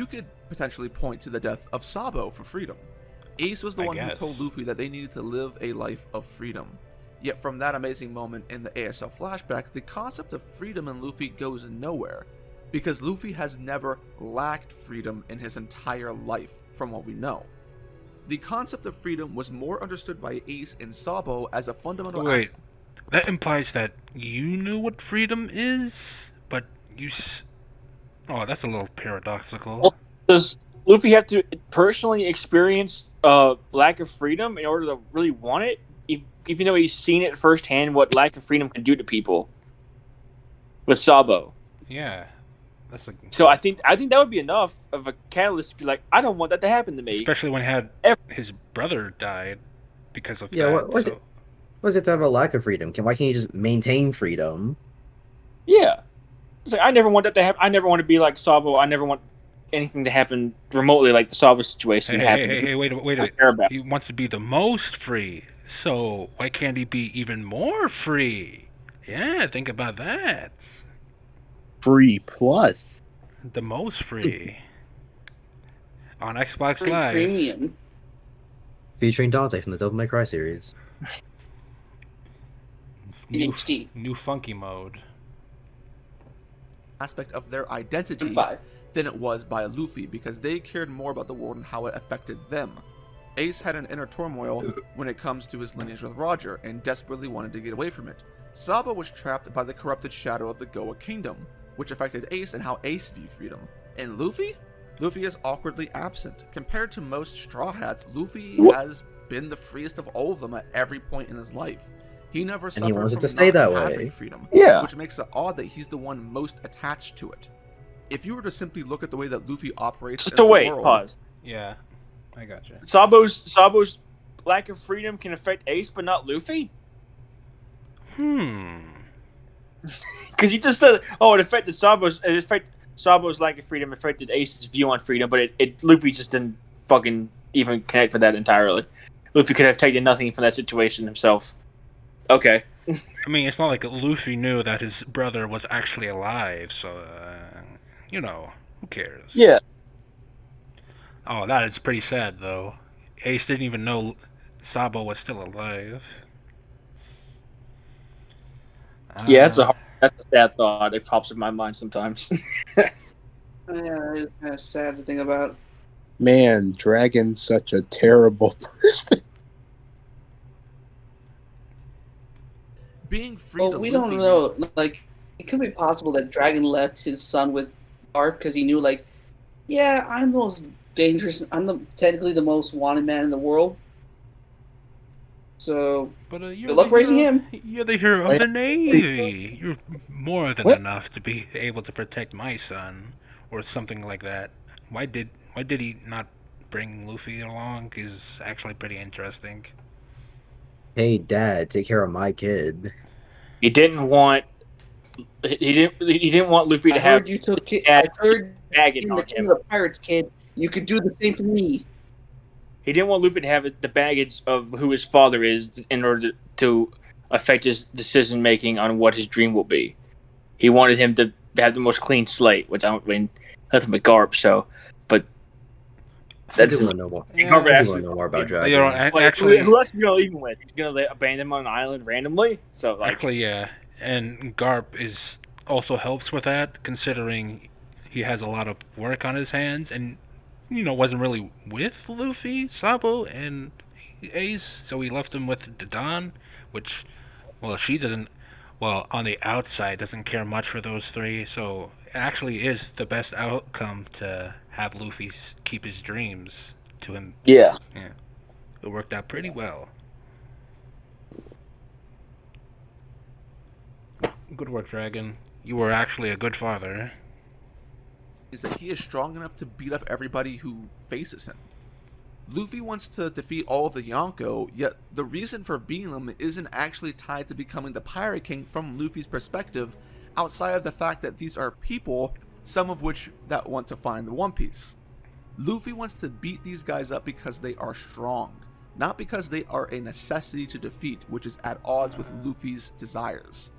You could potentially point to the death of Sabo for freedom. Ace was the one who told Luffy that they needed to live a life of freedom. Yet from that amazing moment in the ASL flashback, the concept of freedom in Luffy goes nowhere, because Luffy has never lacked freedom in his entire life, from what we know. The concept of freedom was more understood by Ace and Sabo as a fundamental... Wait, that implies that you knew what freedom is, but you... Oh, that's a little paradoxical. Well, does Luffy have to personally experience lack of freedom in order to really want it? Even though he's seen it firsthand, what lack of freedom can do to people with Sabo. Yeah, that's a... So I think that would be enough of a catalyst to be like, I don't want that to happen to me. Especially when his brother died because of Yeah, that. what is it to have a lack of freedom? Why can't you just maintain freedom? Yeah, it's like I never want that to happen. I never want to be like Sabo. I never want anything to happen remotely like the Sabo situation happened. Hey, wait. He wants to be the most free. So why can't he be even more free? Yeah, think about that. Free plus. The most free. On Xbox Free Live. Premium. Featuring Dante from the Devil May Cry series. In HD. New funky mode. aspect of their identity than it was by Luffy, because they cared more about the world and how it affected them. Ace had an inner turmoil when it comes to his lineage with Roger, and desperately wanted to get away from it. Sabo was trapped by the corrupted shadow of the Goa Kingdom, which affected Ace and how Ace viewed freedom. And Luffy? Luffy is awkwardly absent. Compared to most Straw Hats, Luffy has been the freest of all of them at every point in his life. He never suffered he wants it from to stay not that having way. freedom, Yeah. which makes it odd that he's the one most attached to it. If you were to simply look at the way that Luffy operates in So the wait, world, pause. Yeah, I gotcha. Sabo's lack of freedom can affect Ace, but not Luffy? Because you just said, oh, it affected Sabo's lack of freedom affected Ace's view on freedom, but Luffy just didn't fucking even connect with that entirely. Luffy could have taken nothing from that situation himself. Okay. I mean, it's not like Luffy knew that his brother was actually alive, so, you know, who cares? Yeah. Oh, that is pretty sad, though. Ace didn't even know Sabo was still alive. Yeah, that's a sad thought. It pops in my mind sometimes. Yeah, it's kind of sad to think about. Man, Dragon's such a terrible person. being free Well, to we Luffy, don't know. Like, it could be possible that Dragon left his son with Garp because he knew, like, yeah, I'm the most dangerous. I'm technically the most wanted man in the world. So, But good luck raising him. You're the hero of the Navy. You're more than enough to be able to protect my son, or something like that. Why did he not bring Luffy along? Is actually pretty interesting. Hey, Dad, take care of my kid. He didn't want Luffy to I have heard you took I heard baggage in on the King him. of the Pirates, kid. You could do the same for me. He didn't want Luffy to have the baggage of who his father is in order to affect his decision making on what his dream will be. He wanted him to have the most clean slate, which I don't mean nothing but Garp. So, but I do want to know more. I do want to know more about Dragon. You know, actually, who else are you gonna leave him with? He's gonna abandon him on an island randomly. So, like, actually, yeah. And Garp also helps with that, considering he has a lot of work on his hands, and wasn't really with Luffy, Sabo, and Ace, so he left him with Dadan, which, she doesn't. On the outside, doesn't care much for those three, so it actually is the best outcome to have Luffy keep his dreams to him. Yeah. It worked out pretty well. Good work, Dragon. You were actually a good father. is that he is strong enough to beat up everybody who faces him. Luffy wants to defeat all of the Yonko, yet the reason for beating them isn't actually tied to becoming the Pirate King from Luffy's perspective, outside of the fact that these are people, some of which that want to find the One Piece. Luffy wants to beat these guys up because they are strong, not because they are a necessity to defeat, which is at odds with Luffy's desires.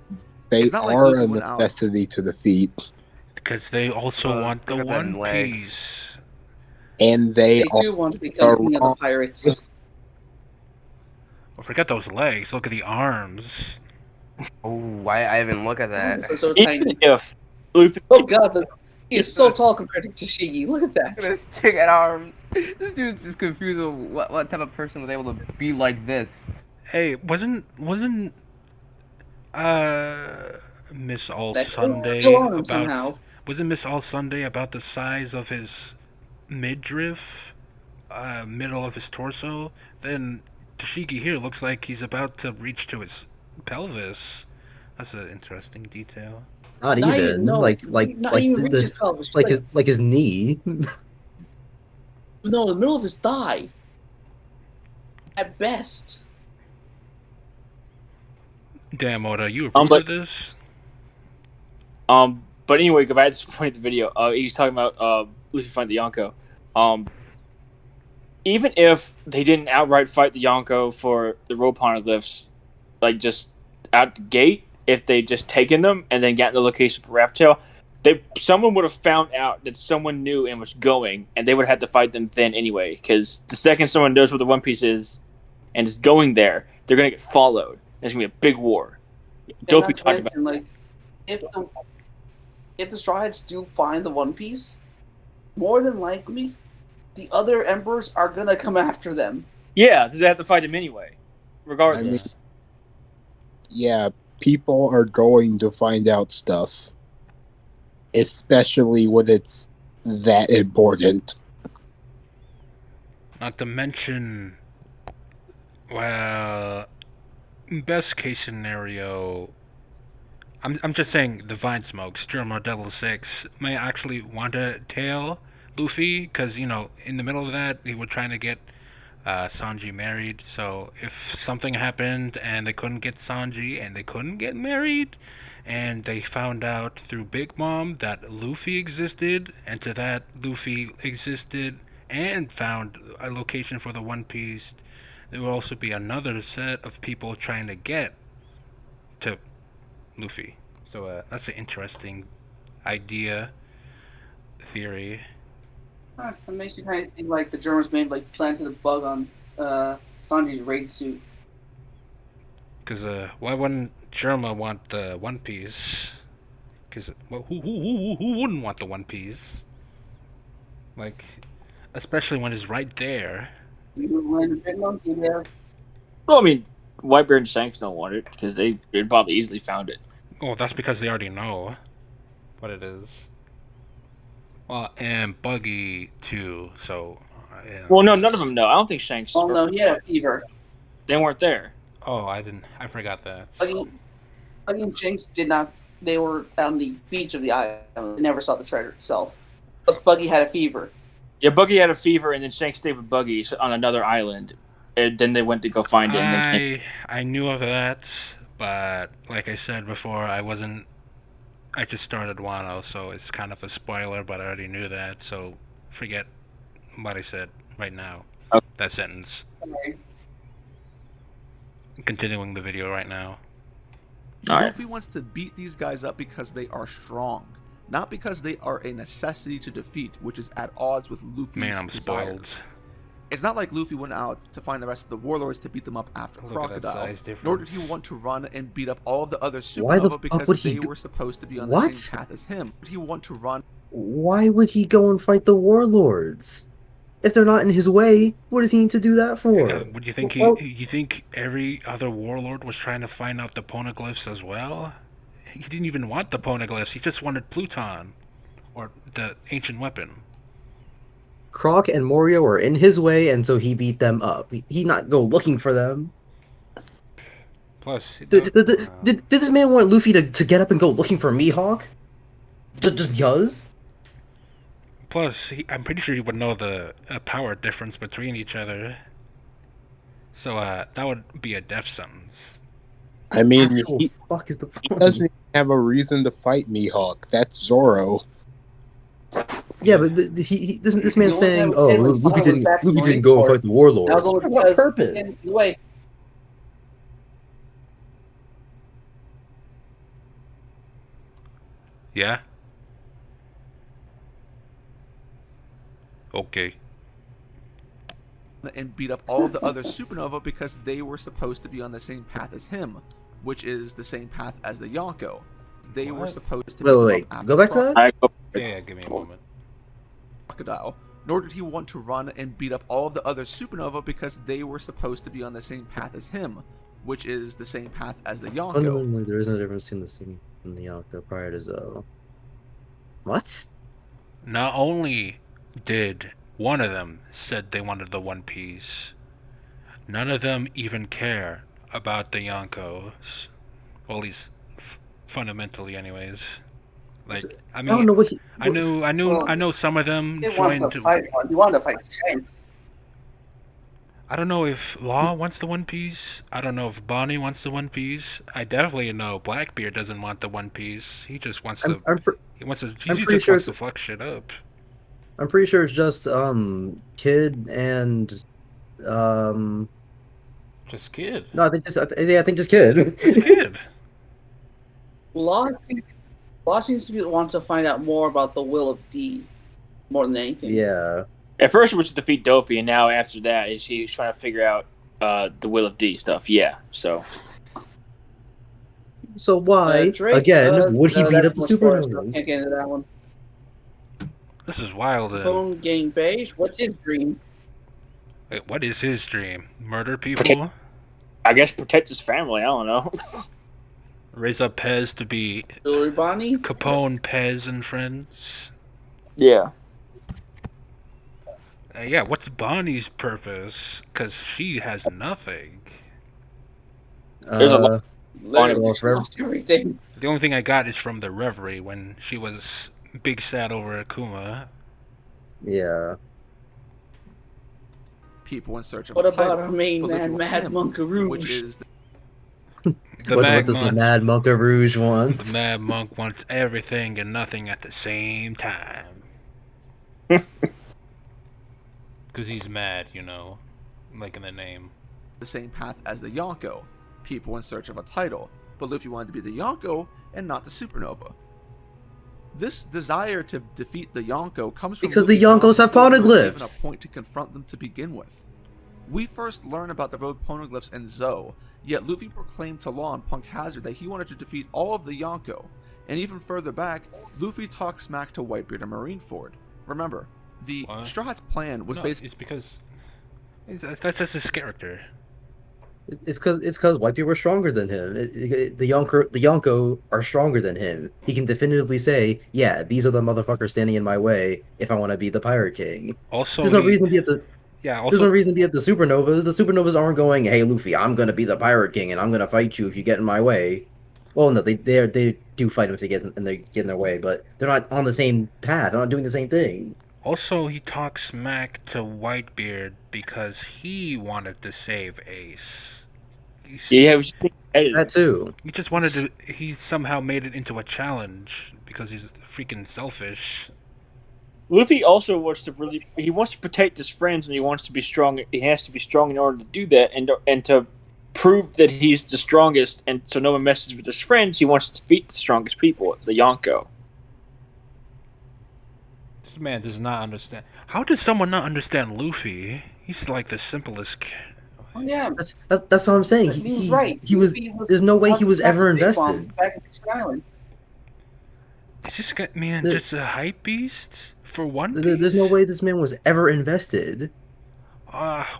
They It's not like are Luffy a went out- necessity to defeat. Because they also want the look at them One legs. Piece. And they They too want to become king of the pirates. Oh, forget those legs. Look at the arms. Oh, I haven't look at that. They're so Even tiny. if Luffy, Oh god, he is so tall compared to Tashigi. Look at Look at that. his chicken arms. This dude's just confused of what type of person was able to be like this. Hey, wasn't Miss All That still Sunday on him about? somehow. Wasn't Miss All Sunday about the size of his midriff, middle of his torso? Then Tashigi here looks like he's about to reach to his pelvis. That's an interesting detail. Not Not even even, no, not even reach his pelvis. like his knee. No, the middle of his thigh. At best. Damn, Oda, you approve of this? but anyway, go back to the point of the video. He was talking about Luffy fighting the Yonko. Even if they didn't outright fight the Yonko for the rope lifts, like just out the gate, if they just taken them and then gotten the location for Raft Tail, someone would have found out that someone knew and was going, and they would have had to fight them then anyway. Because the second someone knows where the One Piece is and is going there, they're gonna get followed. There's gonna be a big war. Dofi talked about like if the Straw Hats do find the One Piece, more than likely, the other emperors are gonna come after them. Yeah, because they have to fight him anyway, regardless. Yeah, people are going to find out stuff. Especially when it's that important. Not to mention, well, best case scenario, I'm just saying the Vine Smokes, Germa Devil 6, may actually want to tail Luffy, because, you know, in the middle of that, they were trying to get Sanji married, so if something happened and they couldn't get Sanji and they couldn't get married, and they found out through Big Mom that Luffy existed, and to that Luffy existed and found a location for the One Piece, there will also be another set of people trying to get to Luffy. So that's an interesting idea, theory. It makes you kind of think like the Germans may have like planted a bug on Sanji's raid suit. Because why wouldn't Germa want the One Piece? Because who wouldn't want the One Piece? Like, especially when it's right there. You land a big monkey there. Well, I mean, Whitebeard and Shanks don't want it because they'd probably easily found it. Oh, that's because they already know what it is. Well, and Buggy too. So. Yeah. Well, no, none of them know. I don't think Shanks. Oh no, he had a fever. They weren't there. Oh, I didn't. I forgot that. Buggy and Jinx did not. They were on the beach of the island. They never saw the treasure itself. Plus, Buggy had a fever. Yeah, Buggy had a fever, and then Shanks stayed with Buggy on another island. And then they went to go find it. And I knew of that, but like I said before, I just started Wano, so it's kind of a spoiler, but I already knew that, so forget what I said right now. Okay. That sentence. Okay. Continuing the video right now. Luffy wants to beat these guys up because they are strong, not because they are a necessity to defeat, which is at odds with Luffy's Man, I'm desires. spoiled. It's not like Luffy went out to find the rest of the warlords to beat them up after Look at that Crocodile, size difference. nor did he want to run and beat up all of the other Why the Supernova fuck because would he they do- were supposed to be on What? the same path as him. Did he want to run? Why would he go and fight the warlords? If they're not in his way, what does he need to do that for? Would you think Well, you think every other warlord was trying to find out the poneglyphs as well? He didn't even want the poneglyphs. He just wanted Pluton, or the ancient weapon. Croc and Morio are in his way, and so he beat them up. He not go looking for them. Plus, Did this man want Luffy to get up and go looking for Mihawk? Just because? Plus, I'm pretty sure he would know the power difference between each other. So that would be a death sentence. I mean, Actual he fuck is the doesn't even have a reason to fight Mihawk. That's Zoro. Yeah, but this man's The saying, only time "Oh, anyone Luffy followed didn't back go and Marineford, fight the warlords." That was only For what because purpose? in the way. Yeah. Okay. And beat up all of the other supernova because they were supposed to be on the same path as him, which is the same path as the Yonko. They were What? supposed to Wait. become Go back to that? I go. Yeah, give me a moment. crocodile, nor did he want to run and beat up all of the other supernova because they were supposed to be on the same path as him, which is the same path as the Yonko. Fundamentally, there is no difference between the Sing and the Yonko prior to Zoe. What? Not only did one of them said they wanted the One Piece, none of them even care about the Yonkos. Well, at least fundamentally, anyways. Like, I I don't mean, know what he. I know some of them He wanted joined. to fight one. He wanted to fight Shanks. I don't know if Law wants the One Piece. I don't know if Bonnie wants the One Piece. I definitely know Blackbeard doesn't want the One Piece. He just wants to. He pretty just sure wants to it's- fuck shit up. I'm pretty sure it's just Kid and Just kid. no, I think just Kid. Just kid. Law seems to want to find out more about the will of D more than anything. Yeah. At first, it was to defeat Dofi, and now after that, he's trying to figure out the Will of D stuff. Yeah, so So why Drake, again would he beat that's up the much for us, so supernovas? can't get into that one. This is wild. Phone getting beige. What's his dream? Wait, what is his dream? Murder people? I guess protect his family. I don't know. Raise up Pez to be Jewelry Bonnie? Capone, Pez, and friends? Yeah. Yeah, what's Bonnie's purpose? Because she has nothing. There's a lot. Literally well, forever- lost everything. The only thing I got is from the Reverie when she was big sad over Akuma. Yeah. People in search of What a about title, our main but man, little Mad him, Monkarouge? which is What does the Mad Monk of Rouge want? The Mad Monk wants everything and nothing at the same time. Because he's mad, you know. Like in the name. the same path as the Yonko. People in search of a title, but Luffy wanted to be the Yonko and not the Supernova. This desire to defeat the Yonko comes from Because the Luffy's Yonkos have mom before there was poneglyphs. even a point to confront them to begin with. We first learn about the road poneglyphs in Zoe, yet Luffy proclaimed to Law and Punk Hazard that he wanted to defeat all of the Yonko, and even further back, Luffy talked smack to Whitebeard and Marineford. Remember, the What? Straw Hat's plan was basically It's because that's just his character. It's because white people are stronger than him. The Yonko are stronger than him. He can definitively say, "Yeah, these are the motherfuckers standing in my way if I want to be the Pirate King." Also, There's no reason to be up the. Yeah. There's no Also, reason to be up the Supernovas. The Supernovas aren't going, "Hey, Luffy, I'm gonna be the Pirate King and I'm gonna fight you if you get in my way." Well, no, they do fight him if they get in their way, but they're not on the same path. They're not doing the same thing. he talks smack to Whitebeard because he wanted to save Ace. Yeah, it was just edited. That too. He just wanted to. He somehow made it into a challenge because he's freaking selfish. Luffy also wants to he wants to protect his friends, and he wants to be strong. He has to be strong in order to do that, and to prove that he's the strongest, and so no one messes with his friends. He wants to defeat the strongest people, the Yonko. This man does not understand. How does someone not understand Luffy? He's like the simplest. Oh, yeah, That's what I'm saying. he was right. He was. There's no way he talking was smack ever to Big Mom invested. back in Fishing Island. Is this guy, man, The- just a hype beast for One Piece? There's no way this man was ever invested.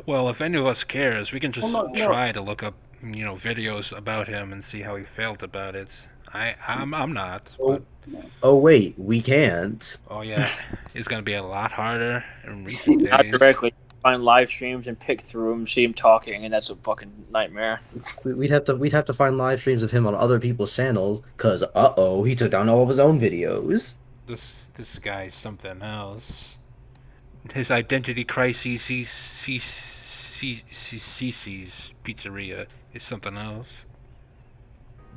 Well, if any of us cares, we can just Well, no. try to look up, videos about him and see how he felt about it. I'm not. Oh, But, oh wait, we can't. oh yeah, it's gonna be a lot harder in recent Not days. directly. Find live streams and pick through them, see him talking, and that's a fucking nightmare. We'd have to find live streams of him on other people's channels, cause he took down all of his own videos. This guy's something else. His identity crisis, CC's pizzeria is something else.